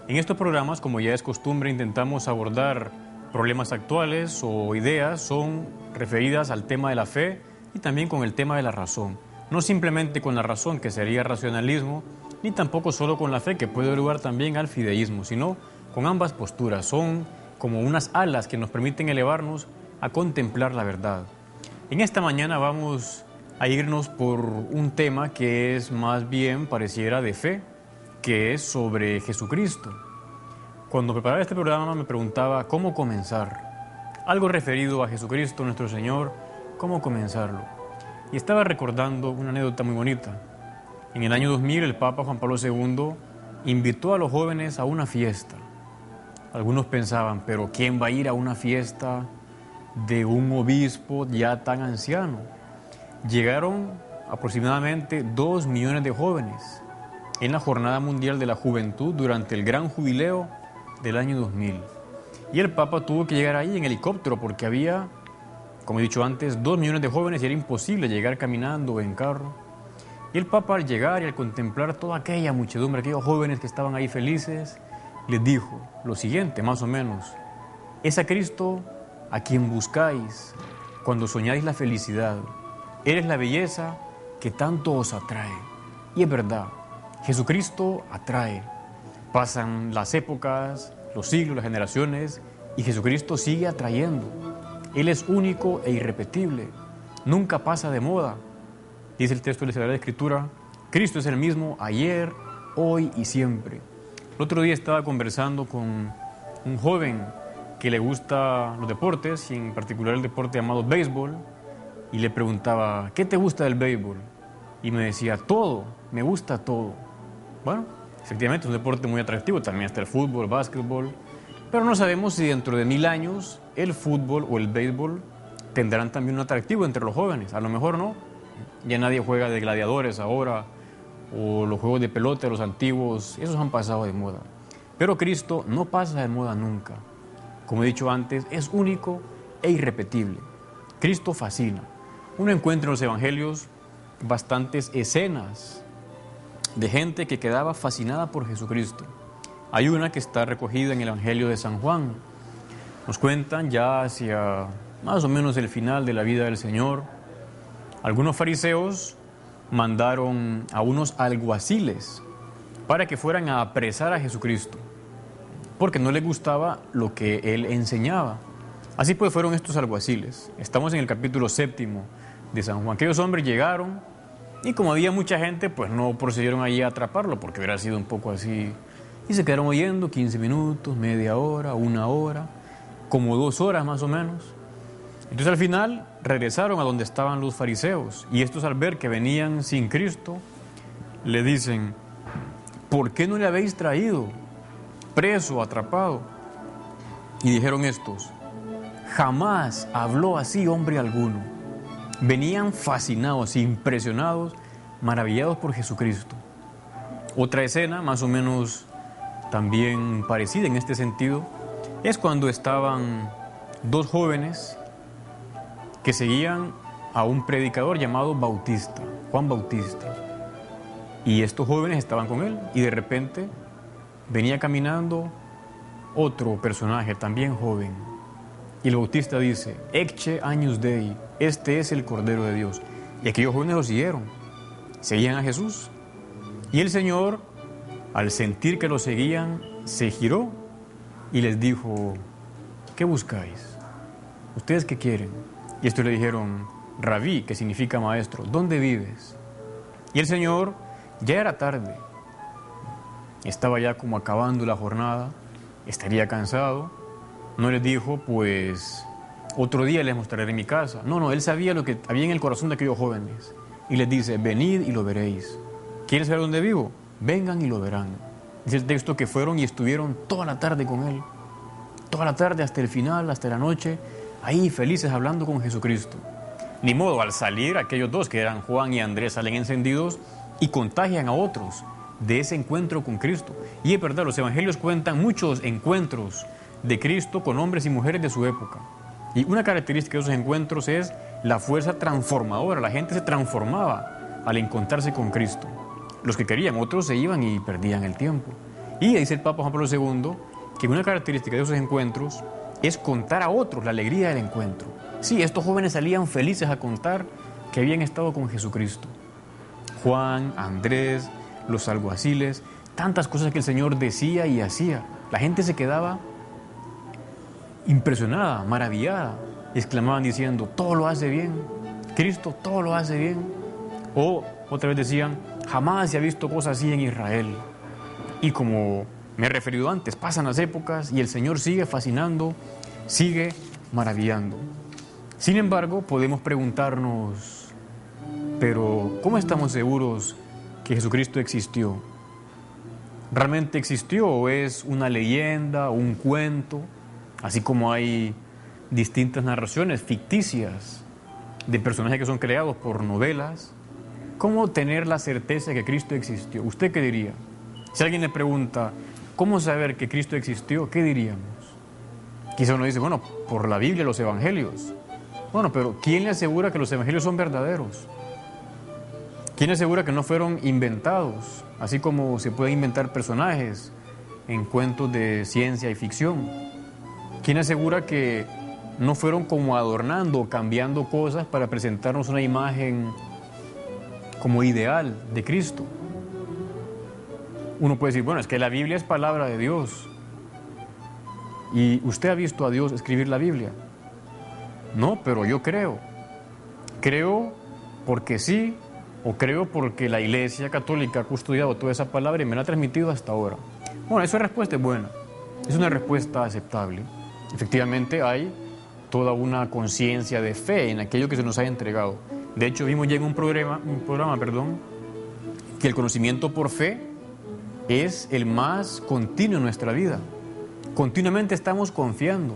En estos programas, como ya es costumbre, intentamos abordar problemas actuales o ideas son referidas al tema de la fe y también con el tema de la razón. No simplemente con la razón, que sería racionalismo, ni tampoco solo con la fe, que puede dar lugar también al fideísmo, sino con ambas posturas. Son como unas alas que nos permiten elevarnos a contemplar la verdad. En esta mañana vamos a irnos por un tema que es más bien pareciera de fe, que es sobre Jesucristo. Cuando preparaba este programa me preguntaba cómo comenzar. Algo referido a Jesucristo, nuestro Señor, cómo comenzarlo. Y estaba recordando una anécdota muy bonita. En el año 2000 el Papa Juan Pablo II invitó a los jóvenes a una fiesta. Algunos pensaban, pero ¿quién va a ir a una fiesta de un obispo ya tan anciano? Llegaron aproximadamente 2 millones de jóvenes en la Jornada Mundial de la Juventud durante el gran jubileo del año 2000. Y el Papa tuvo que llegar ahí en helicóptero porque había, como he dicho antes, 2 millones de jóvenes y era imposible llegar caminando o en carro. Y el Papa, al llegar y al contemplar toda aquella muchedumbre, aquellos jóvenes que estaban ahí felices, les dijo lo siguiente, más o menos: es a Cristo a quien buscáis cuando soñáis la felicidad. Eres la belleza que tanto os atrae. Y es verdad, Jesucristo atrae. Pasan las épocas, los siglos, las generaciones, y Jesucristo sigue atrayendo. Él es único e irrepetible. Nunca pasa de moda. Dice el texto de la Sagrada Escritura: Cristo es el mismo ayer, hoy y siempre. El otro día estaba conversando con un joven que le gusta los deportes, y en particular el deporte llamado béisbol, y le preguntaba, ¿qué te gusta del béisbol? Y me decía, todo, me gusta todo. Bueno, efectivamente es un deporte muy atractivo, también está el fútbol, el básquetbol, pero no sabemos si dentro de 1000 años el fútbol o el béisbol tendrán también un atractivo entre los jóvenes. A lo mejor no, ya nadie juega de gladiadores ahora, o los juegos de pelota, los antiguos, esos han pasado de moda. Pero Cristo no pasa de moda nunca. Como he dicho antes, es único e irrepetible. Cristo fascina. Uno encuentra en los evangelios bastantes escenas de gente que quedaba fascinada por Jesucristo. Hay una que está recogida en el Evangelio de San Juan. Nos cuentan ya hacia más o menos el final de la vida del Señor. Algunos fariseos mandaron a unos alguaciles para que fueran a apresar a Jesucristo, porque no les gustaba lo que él enseñaba. Así pues fueron estos alguaciles. Estamos en el capítulo 7 de San Juan. Aquellos hombres llegaron y como había mucha gente, pues no procedieron allí a atraparlo, porque hubiera sido un poco así. Y se quedaron oyendo 15 minutos, media hora, 1 hora, como 2 horas más o menos. Entonces al final regresaron a donde estaban los fariseos, y estos, al ver que venían sin Cristo, le dicen, ¿por qué no le habéis traído preso, atrapado? Y dijeron estos, jamás habló así hombre alguno. Venían fascinados, impresionados, maravillados por Jesucristo. Otra escena, más o menos también parecida en este sentido, es cuando estaban 2 jóvenes que seguían a un predicador llamado Bautista, Juan Bautista. Y estos jóvenes estaban con él, y de repente venía caminando otro personaje, también joven. Y el Bautista dice, Ecce agnus Dei, este es el Cordero de Dios. Y aquellos jóvenes lo siguieron, seguían a Jesús. Y el Señor, al sentir que lo seguían, se giró y les dijo, ¿qué buscáis? ¿Ustedes qué quieren? Y estos le dijeron, Rabí, que significa maestro, ¿dónde vives? Y el Señor, ya era tarde, estaba ya como acabando la jornada, estaría cansado. No les dijo, pues, otro día les mostraré mi casa. No, él sabía lo que había en el corazón de aquellos jóvenes. Y les dice, venid y lo veréis. ¿Quieren saber dónde vivo? Vengan y lo verán. Dice el texto que fueron y estuvieron toda la tarde con él. Toda la tarde hasta el final, hasta la noche, ahí felices hablando con Jesucristo. Ni modo, al salir, aquellos 2 que eran Juan y Andrés salen encendidos y contagian a otros de ese encuentro con Cristo. Y es verdad, los evangelios cuentan muchos encuentros de Cristo con hombres y mujeres de su época. Y una característica de esos encuentros es la fuerza transformadora. La gente se transformaba al encontrarse con Cristo. Los que querían, otros se iban y perdían el tiempo. Y dice el Papa Juan Pablo II que una característica de esos encuentros es contar a otros la alegría del encuentro. Sí, estos jóvenes salían felices a contar que habían estado con Jesucristo. Juan, Andrés, los alguaciles, tantas cosas que el Señor decía y hacía. La gente se quedaba impresionada, maravillada, exclamaban diciendo, todo lo hace bien, Cristo todo lo hace bien. O otra vez decían, jamás se ha visto cosa así en Israel. Y como me he referido antes, pasan las épocas y el Señor sigue fascinando, sigue maravillando. Sin embargo, podemos preguntarnos, pero ¿cómo estamos seguros que Jesucristo existió? ¿Realmente existió o es una leyenda, un cuento? Así como hay distintas narraciones ficticias de personajes que son creados por novelas. ¿Cómo tener la certeza de que Cristo existió? ¿Usted qué diría? Si alguien le pregunta, ¿cómo saber que Cristo existió? ¿Qué diríamos? Quizá uno dice, bueno, por la Biblia, los evangelios. Bueno, pero ¿quién le asegura que los evangelios son verdaderos? ¿Quién le asegura que no fueron inventados? Así como se pueden inventar personajes en cuentos de ciencia y ficción. ¿Quién asegura que no fueron como adornando o cambiando cosas para presentarnos una imagen como ideal de Cristo? Uno puede decir, bueno, es que la Biblia es palabra de Dios. ¿Y usted ha visto a Dios escribir la Biblia? No, pero yo creo. Creo porque sí, o creo porque la Iglesia Católica ha custodiado toda esa palabra y me la ha transmitido hasta ahora. Bueno, esa respuesta es buena. Es una respuesta aceptable. Efectivamente hay toda una conciencia de fe en aquello que se nos ha entregado. De hecho, vimos ya en un programa, que el conocimiento por fe es el más continuo en nuestra vida. Continuamente estamos confiando.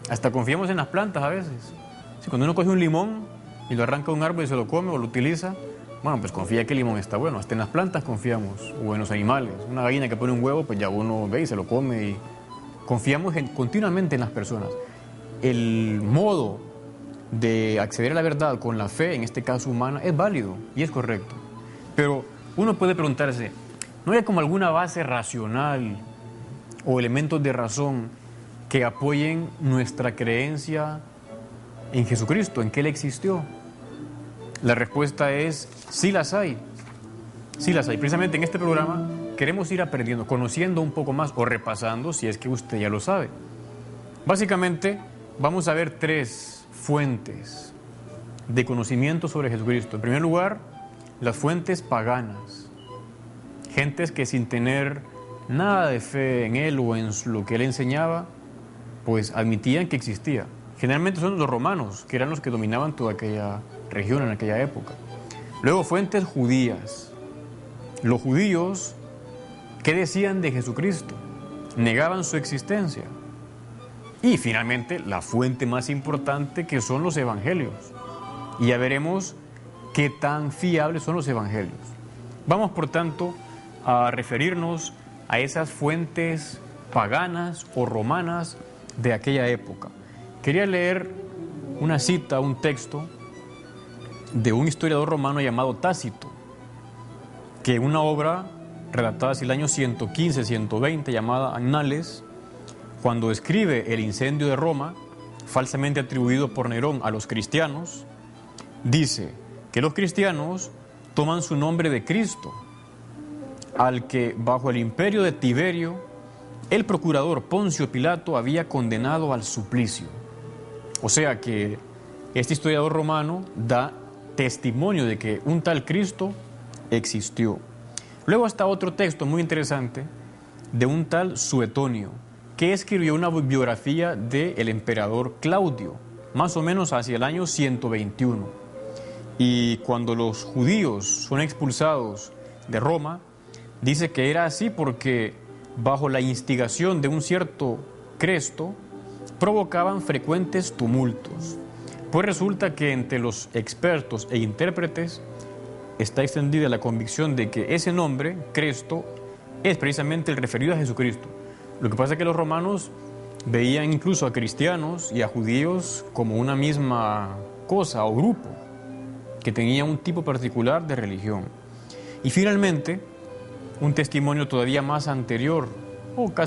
Hasta confiamos en las plantas a veces. Si cuando uno coge un limón y lo arranca de un árbol y se lo come o lo utiliza, bueno, pues confía que el limón está bueno. Hasta en las plantas confiamos, o en los animales. Una gallina que pone un huevo, pues ya uno ve y se lo come. Y confiamos continuamente en las personas. El modo de acceder a la verdad con la fe, en este caso humana, es válido y es correcto. Pero uno puede preguntarse, ¿no hay como alguna base racional o elementos de razón que apoyen nuestra creencia en Jesucristo, en que Él existió? La respuesta es, sí las hay. Sí las hay. Precisamente en este programa queremos ir aprendiendo, conociendo un poco más o repasando si es que usted ya lo sabe. Básicamente vamos a ver 3 fuentes de conocimiento sobre Jesucristo. En primer lugar, las fuentes paganas. Gentes que sin tener nada de fe en Él o en lo que Él enseñaba, pues admitían que existía. Generalmente son los romanos, que eran los que dominaban toda aquella región en aquella época. Luego, fuentes judías. Los judíos, ¿qué decían de Jesucristo? Negaban su existencia. Y finalmente, la fuente más importante, que son los evangelios. Y ya veremos qué tan fiables son los evangelios. Vamos, por tanto, a referirnos a esas fuentes paganas o romanas de aquella época. Quería leer una cita, un texto de un historiador romano llamado Tácito, que en una obra redactada hacia el año 115-120 llamada Annales, cuando describe el incendio de Roma, falsamente atribuido por Nerón a los cristianos, dice que los cristianos toman su nombre de Cristo, al que bajo el imperio de Tiberio, el procurador Poncio Pilato había condenado al suplicio. O sea que este historiador romano da testimonio de que un tal Cristo existió. Luego está otro texto muy interesante de un tal Suetonio, que escribió una biografía del emperador Claudio, más o menos hacia el año 121. Y cuando los judíos son expulsados de Roma, dice que era así porque bajo la instigación de un cierto Cresto provocaban frecuentes tumultos. Pues resulta que entre los expertos e intérpretes está extendida la convicción de que ese nombre, Cresto, es precisamente el referido a Jesucristo. Lo que pasa es que los romanos veían incluso a cristianos y a judíos como una misma cosa o grupo, que tenía un tipo particular de religión. Y finalmente, un testimonio todavía más anterior o casi